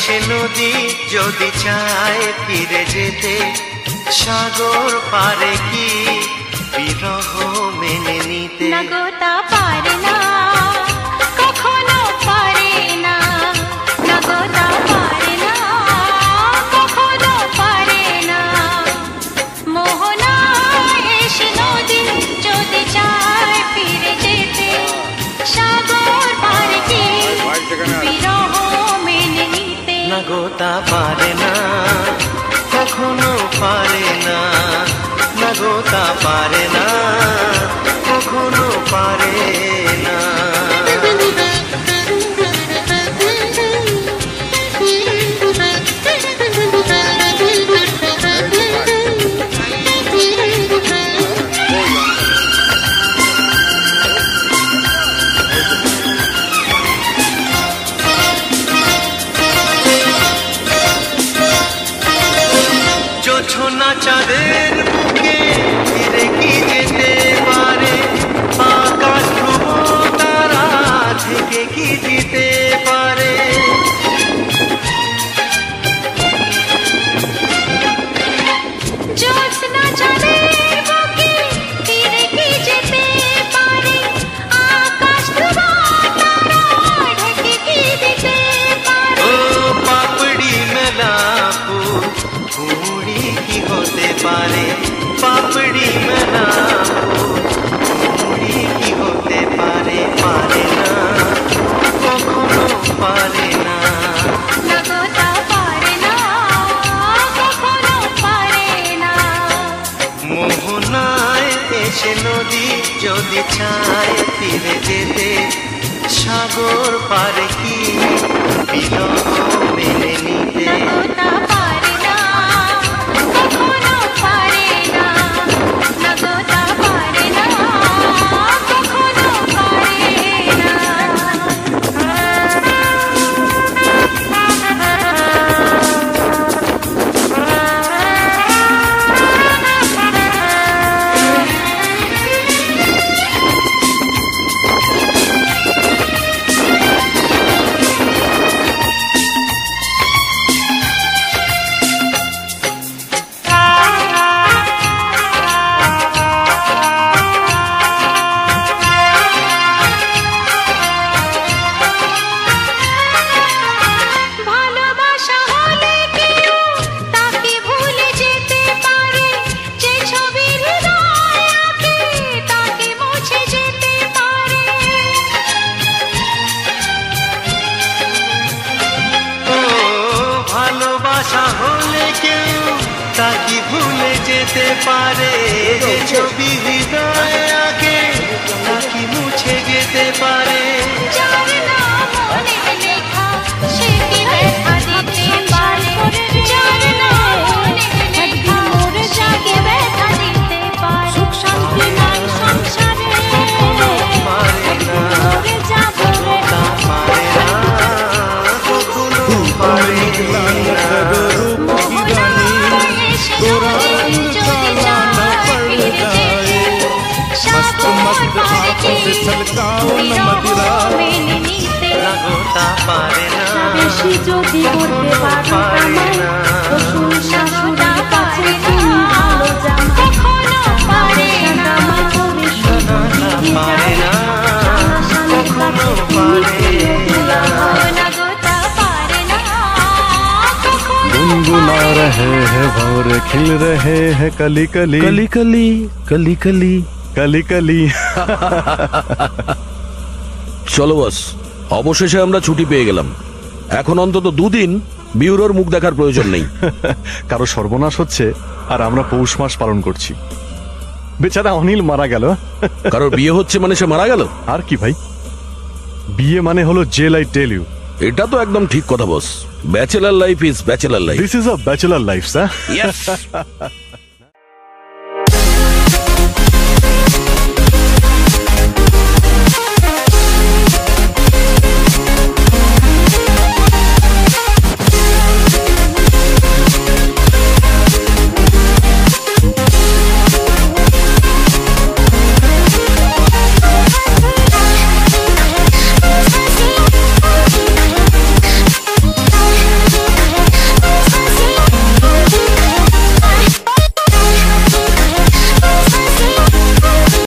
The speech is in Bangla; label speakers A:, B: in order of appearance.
A: এসে নদী যদি চায় ফিরে যেতে, সাগর পারে কি বিরহ মেনে নিতে?
B: না গো তা পারে না, কখনো পারে না। না গো তা পারে না, কখনো পারে না। মোহনা এসে নদী যদি চায় ফিরে যেতে, সাগর পারে কি বিরহ মেনে নিতে?
A: না গো তা পারে না, কখনো পারে না। না গো তা পারে না, কখনো পারে না। জোছনা চাঁদের বুকে ফিরে কি যেতে পারে? আকাশ ধ্রুব তারা থেকে কি দিতে পারে?
B: জ্যোৎস্না চাঁদের বুকে ফিরে কি যেতে পারে? আকাশ ধ্রুব তারা ঢেকে কি দিতে পারে?
A: ও পাপড়ি মেলা ফুল কুড়ি কি হতে পারে? পাপড়ি মেলা ফুল কুড়ি কি হতে পারে? পারে না, কখনো পারে না।
B: না গো তা পারে না, কখনো পারে না।
A: মোহনায় এসে নদী যদি চায় ফিরে যেতে, সাগর পারে কি বিরহ মেনে নিতে?
B: না গো তা পারে না, কখনো পারে না। না গো তা পারে না, কখনো পারে না। ভালোবাসা হলে কেউ তাকে ভুলে যেতে পারে, যে ছবি হৃদয়ে আঁকে তাকে মুছে যেতে পারে।
A: ও ভালোবাসা হলে কেউ তাকে ভুলে যেতে পারে, যে ছবি হৃদয়ে আগে তাকে মুছে যেতে পারে।
B: যার নাম মনে লেখা সে কি ব্যথা দিতে পারে? যার নাম মনে লেখা সে কি ব্যথা দিতে পারে? সুখ শান্তি নাই সংসারে,
A: পারে না,
B: মরে যাবো রে।
A: তা পারে না, কখনো পারে না।
B: মোহনা এসে নদী যদি চায় ফিরে যেতে, সাগর পারে কি বিরহ মেনে নিতে?
A: না গো তা পারে না,
B: বেশি যদি করতে পারো আমায়, তো শুন শাশুড়া কাছে তুমি ভালো জানো, কখনো পারে না। আমার করে শুধু
A: পারে না, কখনো পারে না।
B: না গো তা পারে না, কখনো
C: गुनगुना रहे हैं भंवर खिल रहे हैं कली कली कली कली कली कली कली कली।
D: চলো বস, অবশেষে আমরা ছুটি পেয়ে গেলাম। এখন অন্তত দুদিন বিউরোর মুখ দেখার প্রয়োজন নেই।
C: কারো সর্বনাশ হচ্ছে আর আমরা পৌষ মাস পালন করছি। বেচারা অনিল মারা গেল।
D: কারোর বিয়ে হচ্ছে মানে সে মারা গেল?
C: আর কি ভাই, বিয়ে মানে হলো জেল, আই টেল ইউ।
D: এটা তো একদম ঠিক কথা boss. Bachelor life is bachelor life.
C: This is a bachelor life, sir.
D: Yes.